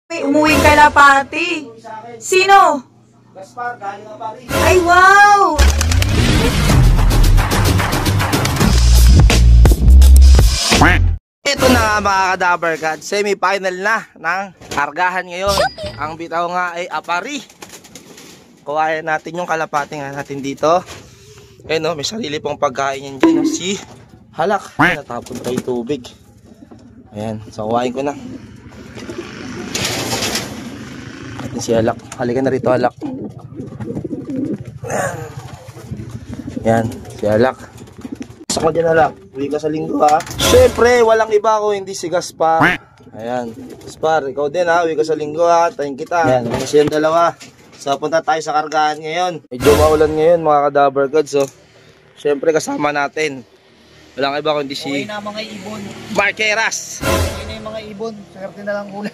May umuwing kalapati. Sino? Gaspar, galing Apari. Ay, wow! Ito na mga ka-Dabbercats, semi-final na ng kargahan ngayon. Ang bitaw nga ay Apari. Kuhayan natin yung kalapati nga natin dito. Eh no, may sarili pong pagkain yan dyan, no? Si Halak. Natapon tayo tubig. Ayan, so kuhain ko na. Ayan si Halak. Halika na rito, Halak. Ayan, si Halak. Saka dyan, Halak. Uwi ka sa linggo, ha. Siyempre, walang iba ko, hindi si Gaspar. Ayan, Gaspar, ikaw din, ha. Uwi ka sa linggo, ha. Tayin kita. Ayan, kasi yung dalawa. So, punta tayo sa kargahan ngayon. Medyo maulan ngayon, mga ka-Dabbercats, so. Siyempre, kasama natin. Walang iba kundi si... Okay na mga ibon. Marqueras. Okay na yung mga ibon. Swerte na lang ulan.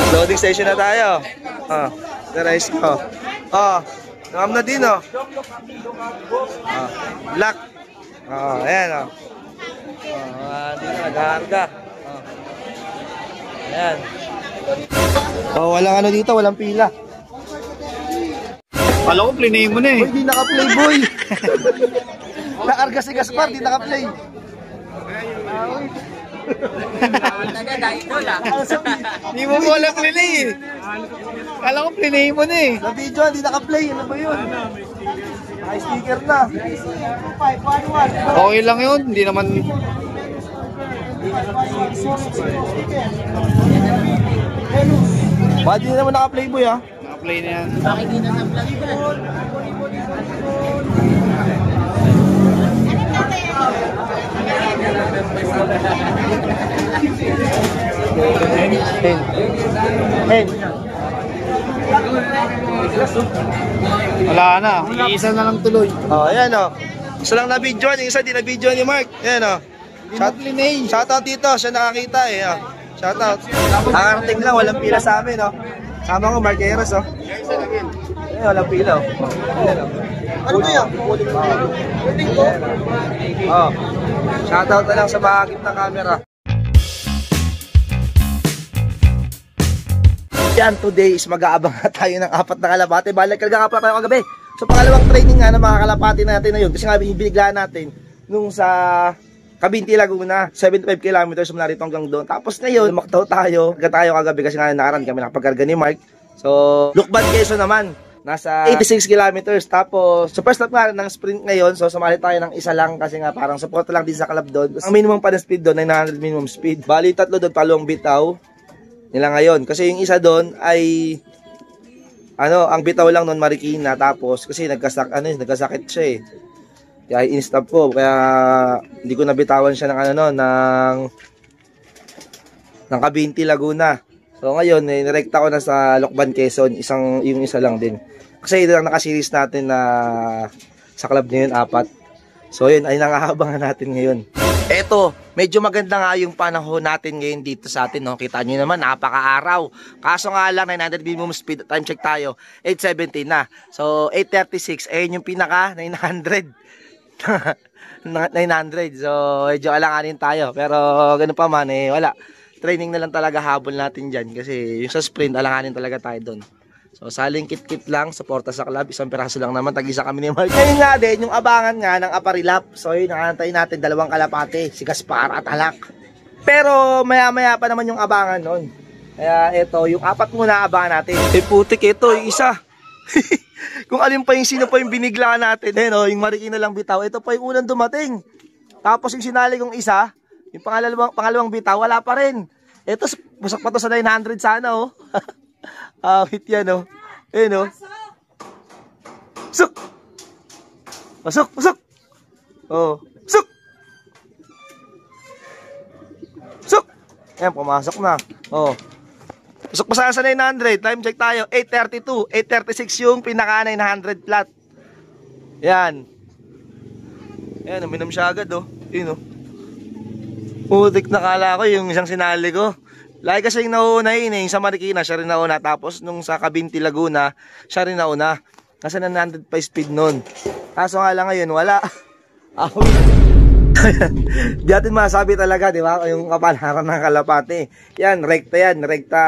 Loading station na tayo. The-rice ko. Nakam na din, oh. Black. Ayan, oh. Dito nag-aarga. Ayan. Walang ano dito, walang pila. Kala ko play mo na eh. Boy, di naka-play, boy. Naarga si Gaspar, di naka-play. Hindi mo ko alam play eh. Kala ko play mo na eh. Sa video, di naka-play. Ano ba yun? Naka-sticker na. Okay lang yun. Hindi naman... Ba, di naman naka-play, boy, ha? Naka-play na yan. Wala na. Iisa na lang tuloy. Ayan, oh. Isa lang na video, yung isa di na video ni Mark. Ayan, oh. Shoutout dito, siya nakakita eh. Oh. Shoutout. Nakarating lang, walang pila sa amin, oh. Sama ko, Marqueras, oh. Ayan, walang pila, oh. Ayan, oh. Ano ba yan? Oh. Shoutout na lang sa bahagip ng camera. Yan, today is mag-aabang na tayo ng 4 na kalapati. Balik talaga nga pala tayo kagabi. So pangalawang training nga ng mga kalapati natin na yun. Kasi nga biniglaan natin nung sa Cabinti, Laguna. 75 kilometers mula rito hanggang doon. Tapos ngayon, lumaktaw tayo. Karga tayo kagabi kasi nga nakaraan kami nakapagkarga ni Mark. So, Lukban, Quezon naman. Nasa 86 kilometers. Tapos, sa first lap nga ng sprint ngayon. So, sumali tayo ng isa lang kasi nga parang support lang din sa club doon. Ang minimum pa ng speed doon, 900 minimum speed. Bali, 3 doon, 2 bitaw nila ngayon. Kasi yung isa doon ay ang bitaw lang noon Marikina, tapos kasi nagkasakit siya eh. Kaya i-stop ko, kaya hindi ko nabitawan siya ng ng Cabinti, Laguna. So ngayon, nirekta ko na sa Lukban, Quezon, yung isa lang din. Kasi ito lang naka-series natin na sa club ngayon 4. So yun, ay nangahabangan natin ngayon. Eto, medyo maganda nga yung panahon natin ngayon dito sa atin, no? Kita nyo naman, napaka-araw. Kaso nga lang, 900 minimum speed, time check tayo, 870 na. So, 836, ayun yung pinaka, 900. 900, so medyo alanganin tayo. Pero, ganun pa man, wala. Training na lang talaga habol natin dyan. Kasi yung sa sprint, alanganin talaga tayo doon. So, saling kit-kit lang, suporta sa club, isang piraso lang naman, tag-isa kami ni Mark. Ngayon nga din, yung abangan nga ng Aparilap. So, yun, nakantay natin 2 kalapate, si Gaspar at Halak. Pero, maya-maya pa naman yung abangan nun. Kaya, ito, yung 4 muna abangan natin. Putik, ito, yung isa. Kung alin pa yung sino pa yung binigla natin, yung Marikina lang bitaw, ito pa yung unang dumating. Tapos, yung sinali kong isa, yung pangalawang bitaw, wala pa rin. Ito, busak pa to sa 900 sana, oh. Hit yan, oh. Ayun, oh. Pasok! Pasok! Pasok! Oh. Pasok! Pasok! Ayan, pumasok na. Oh. Pasok pa sana sa 900. Time check tayo. 832. 836 yung pinaka 900 flat. Yan. Ayan, uminom siya agad, oh. Yun, oh. Putik na kala ko yung isang sinali ko. Lagi kasi yung nauna yun eh. Yung sa Marikina, siya rin nauna. Tapos nung sa Cabinti, Laguna, siya rin nauna. Kasi na 100 pa speed nun. Kaso nga lang ngayon, wala. Di natin masabi talaga, di ba? Yung kapalaran ng Kalapate. Yan, rekta yan. Rekta,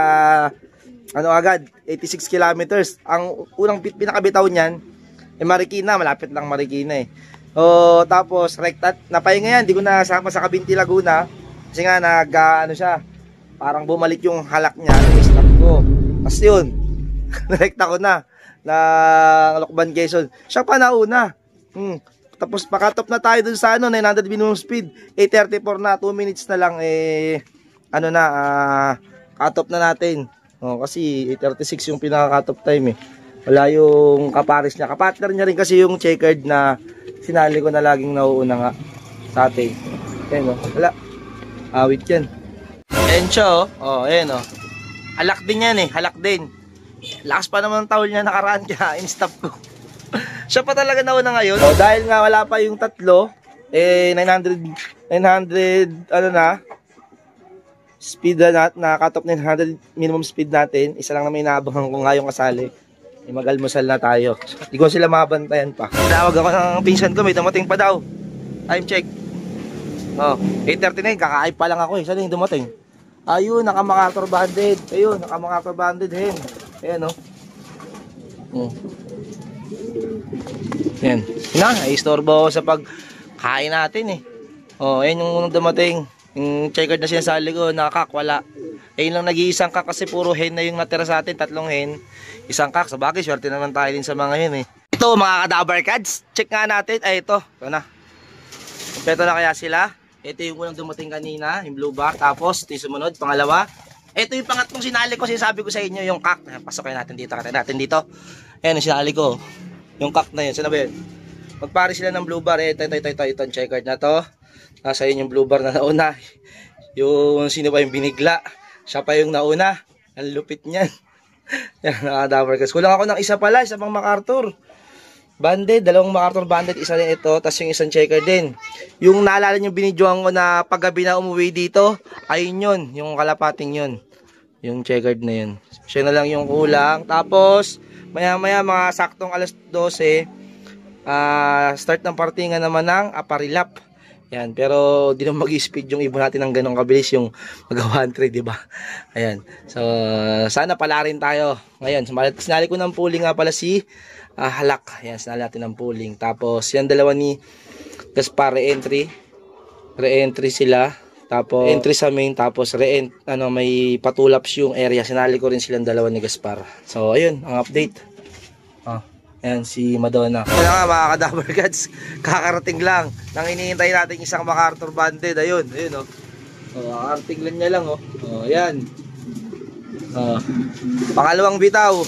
ano agad, 86 kilometers. Ang unang pinakabitaw niyan, Marikina, malapit lang Marikina eh. O, tapos, rekta, napahinga yan. Di ko nasama sa Cabinti, Laguna. Kasi nga, ano siya, parang bumalik yung halak niya. I-stop ko. Tapos yun, rekta ko na Lokban, Quezon. Siya pa nauna. Tapos pakatop na tayo dun sa 900 minimum speed. 8:34 na, 2 minutes na lang katop na natin. Kasi 8:36 yung pinaka-katop time eh. Wala yung kapares niya. Kapartner niya rin kasi yung checkered na sinali ko na laging nauuna nga sa atin. Ayan wala. Awit yan. Ayan siya ayan Halak din yan eh, halak din. Lakas pa naman ng towel niya nakaraan kaya in-stop ko. Siya pa talaga nauna ngayon. Dahil nga wala pa yung tatlo, 900 speed na cut-off 900 minimum speed natin. Isa lang na may naabangan ko nga yung kasali. Mag-almusal na tayo. Hindi ko sila mabantayan pa. Tawag ako ng pinsan ko, may dumating pa daw. Time check. 8:39, kakaay pa lang ako eh. Saan yung dumating? Ayun, naka-MacArthur banded. Ayun, naka-MacArthur banded hen. Ayan Yan. Istorbo sa pagkain natin eh. Ayan yung unang dumating. Yung checkered na sinasali ko, nakakak, wala. Ayun lang nag-iisang kak kasi puro hen na yung natira sa atin, 3 hen. Isang kak, sa bagay, swerte naman tayo din sa mga hen eh. Ito mga kadabar cards, check nga natin. Ay ito na. Kompleto na kaya sila. Ito yung unang dumating kanina, yung blue back. Tapos, ito yung sumunod, pangalawa. Ito yung pangatlong sinali ko, sinasabi ko sa inyo, yung kak. Pasokin natin dito, dito. Ayan, yung sinali ko. Yung kak na yun, saan na ba yun? Magpare sila ng blue bar. Ito, yung checkered na to. Nasa yun yung blue bar na nauna. Yung sino ba yung binigla. Siya pa yung nauna. Ang lupit niyan. Yan, nakadabar kasi. Kulang ako ng isa pala, isa pang MacArthur banded, 2 MacArthur banded, isa din ito, tas yung isang checker din. Yung naalala nyo binidyoan ko na paggabi na umuwi dito, ayun yun, yung kalapating yun. Yung checkered na yun. Siya na lang yung kulang. Tapos, maya mga saktong alas 12, start ng partingan naman ng aparilap. Yan, pero di naman mag-speed yung ibon natin ng ganong kabilis yung mag-1-3, di ba? Ayan. So, sana pala rin tayo. Ngayon, sinali ko ng pooling nga pala si Halak. Ayan, sinali natin ng pooling. Tapos, yan dalawa ni Gaspar, re-entry. Re-entry sila. Tapos, entry sa main. Tapos, may patulaps yung area. Sinali ko rin silang dalawa ni Gaspar. So, ayun, ang update. Ayan, si Madonna. Kaya nga mga kadabar gods, kakarating lang. Nang iniintay natin isang MacArthur banded. Ayun. Kakarating lang niya lang ayan. Pangalawang bitaw.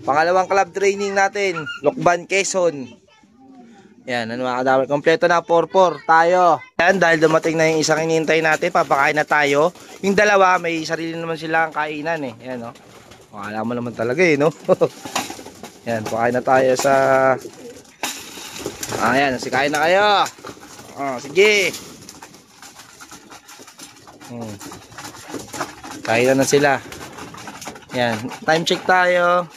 Pangalawang club training natin. Lokban, Quezon. Ayan, mga kadabar. Kompleto na, 4-4 tayo. Ayan, dahil dumating na yung isang iniintay natin, papakain na tayo. Yung dalawa, may sarili naman silang kainan eh. Ayan Alam mo naman talaga no? Yan, pakain na tayo sa... Ayan, kain na kayo. Sige. Kain na sila. Yan, time check tayo.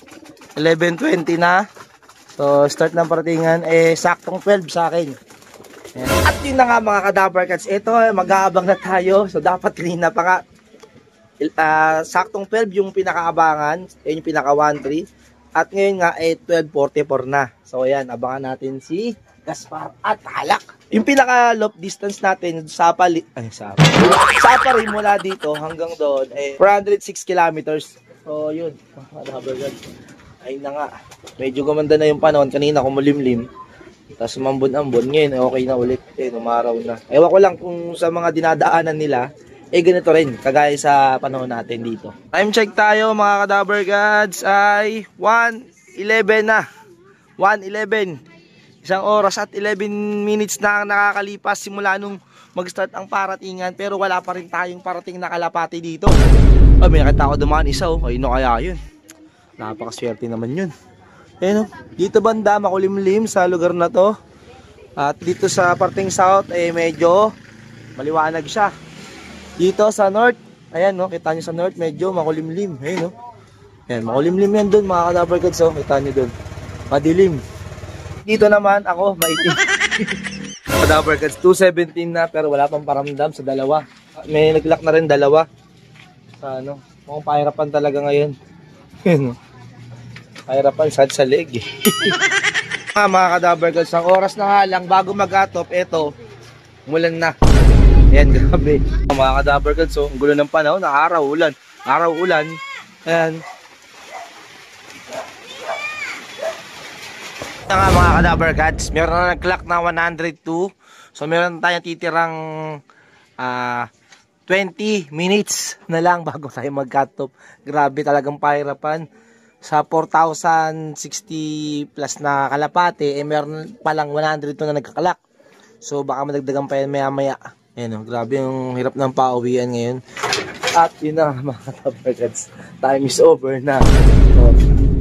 11:20 na. So, start ng partingan. Saktong 12 sa akin. Yan. At yun na nga mga kadabar cats. Ito, mag-aabang na tayo. So, dapat kanina pa nga. Saktong 12 yung pinakaabangan. Yung pinaka 1-3. At ngayon nga 12:44 na. So ayan, abangan natin si Gaspar at Halak. Yung pinaka loop distance natin sa Sapari mula dito hanggang doon 406 kilometers. So yun, ayun na nga. Medyo gumanda na yung panahon, kanina kumulimlim. Tapos umambon-ambon, ngayon okay na ulit. Umaraw na. Ewan ko lang kung sa mga dinadaanan nila ganito rin, kagaya sa panahon natin dito. Time check tayo mga kadabar gods ay 1:11 na. 1:11. Isang oras at 11 minutes na ang nakakalipas simula nung mag-start ang paratingan, pero wala pa rin tayong parating na kalapati dito. May nakita ko dumaan isa ayun kaya yun. Napakaswerte naman yun. Dito banda makulimlim sa lugar na to. At dito sa parting south medyo maliwanag siya. Dito sa north, Ayan, no, kita nyo sa north, medyo makulimlim. Ayan, no. Ayan, makulimlim yan dun, mga Kadaver Cats, oh. Kita nyo dun. Madilim. Dito naman, ako, maitim. Kadaver Cats, 217 na, pero wala pang paramdam sa dalawa. May nag-lock na rin dalawa. Sa ano, mukhang pahirapan talaga ngayon. Ayan, no. Pahirapan, sad sa leg, eh. Mga Kadaver Cats, ang oras na nga lang, bago mag-atop, eto, umulan na. Ayan, grabe. Mga Kadaver Cats, oh, ang gulo ng panahon, araw, ulan. Araw, ulan. Ayan. Ito nga mga Kadaver Cats, meron na nag-clock na 102. So, meron tayong titirang 20 minutes na lang bago tayo mag-cut-off. Grabe talagang pahirapan. Sa 4,060 plus na kalapate, eh meron palang 102 na nagkakalak. So, baka madagdagan pa yan maya-maya. Ayan, oh, grabe yung hirap ng pauwian ngayon. At yun na mga Kadaver Cats, time is over na. So,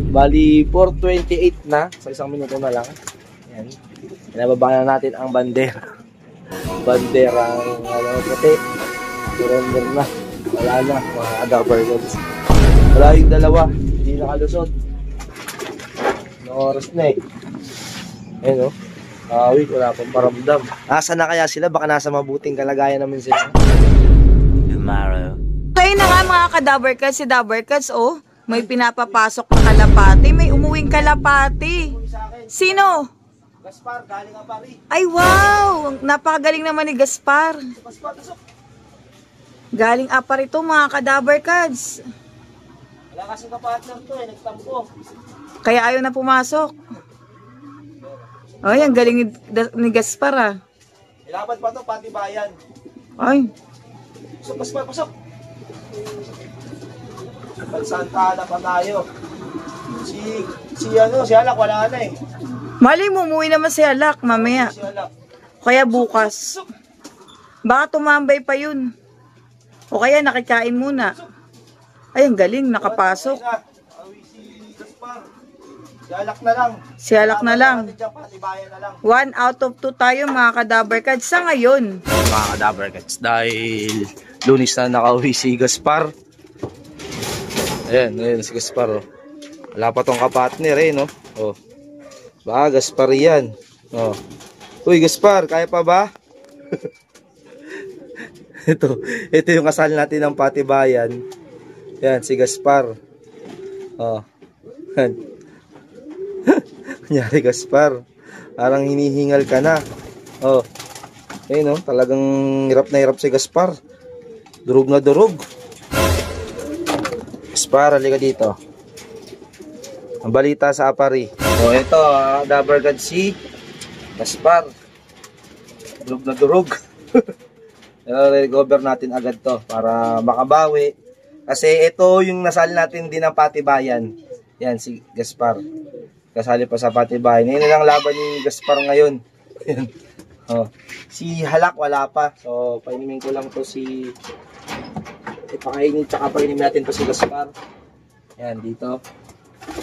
bali 4:28 na, sa isang minuto na lang. Ayan, pinababa na natin ang bandera. Banderang puti. Surrender na. Wala na mga Kadaver Cats. Wala yung dalawa, hindi nakalusot. Anong oras na eh. Ayan, oh. Wait, wala pang paramdam. Asa na kaya sila? Baka nasa mabuting kalagayan namin sila. Tomorrow. Kayo na nga mga Kadaver Cats, si Daver Cats, oh. May pinapapasok na kalapati. May umuwing kalapati. Sino? Gaspar, galing Apari. Ay, wow! Napakagaling naman ni Gaspar. Galing Apari to mga Kadaver Cats. Wala kasing kapartner to eh, nagtampo. Kaya ayaw na pumasok. Ay, ang galing ni Gaspar ah. Ilaban pa to, pati bayan. Ay, Pasok, Gaspar, pasok. Santa pa tayo. Si Alak, wala na eh. mali mo, umuwi naman si Alak mamaya. Si Alak. Kaya bukas. Baka tumambay pa yun. O kaya nakikain muna. Ay, ang galing, nakapasok. Si Gaspar. Si Alak na lang. Si Alak na lang. Pati bayan na lang. 1 out of 2 tayo mga Kadaver Cats sa ngayon. Mga Kadaver Cats, dahil Lunis na nakauwi si Gaspar. Ayan si Gaspar, oh. Wala pa tong kapatner eh, no? Oh. Ba, Gaspar yan. Oh. Uy, Gaspar, kaya pa ba? ito yung kasal natin ng Patibayan. Yan, si Gaspar. Oh. Kunyari, Gaspar. Parang hinihingal ka na. Oh. Ayun, no? Talagang hirap na hirap si Gaspar. Durog na durog. Gaspar, halika dito. Ang balita sa Apari. O, ito, Daver Cats si Gaspar. Durog na durog. Recover natin agad to para makabawi. Kasi ito yung nasali natin din ng Patibayan. Yan, si Gaspar. Kasali pa sa Patibayan. Ngayon lang laban ni Gaspar ngayon. Oh. Si Halak wala pa. So, painimin ko lang to si... Ipakainin, tsaka painimin natin to si Gaspar. Yan, dito.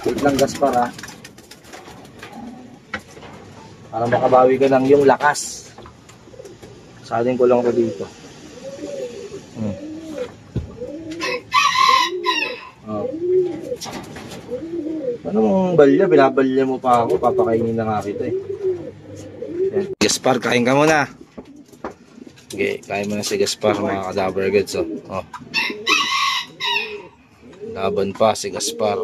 Wait lang, Gaspar, ha. Para makabawi ka ng yung lakas. Salin ko lang ko dito. Oh. Anong balya? Binabalya mo pa ako. Papakainin na nga kita eh. Yan. Gaspar, kain ka muna. Okay, kain mo na si Gaspar, mga Kadaver Cats. Oh. Laban pa si Gaspar.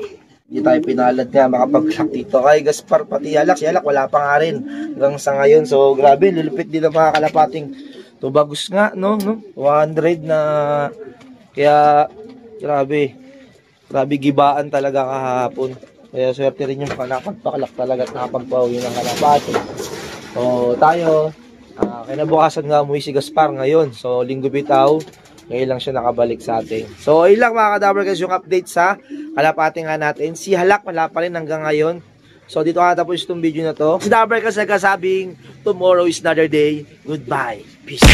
Hindi tayo pinalad nga makapag-lock dito kay Gaspar, pati Alak. Si Alak wala pa nga rin hanggang sa ngayon. So grabe, lulupit din ang mga kalapating Tubagus nga, no? 100 na. Kaya grabe. Grabe gibaan talaga kahapon. Kaya swerte rin yung nakapagpakalak talaga at nakapagpauwi ng kalapati. So tayo, kinabukasan nga umuwi si Gaspar ngayon. So linggo bitaw, ngayon lang siya nakabalik sa atin. So ayun lang mga Kadaver Cats yung update sa kalapati nga natin. Si Halak wala pa rin hanggang ngayon. So dito katapos itong video na to. Si Daver Cats nagkasabing tomorrow is another day. Goodbye. Peace.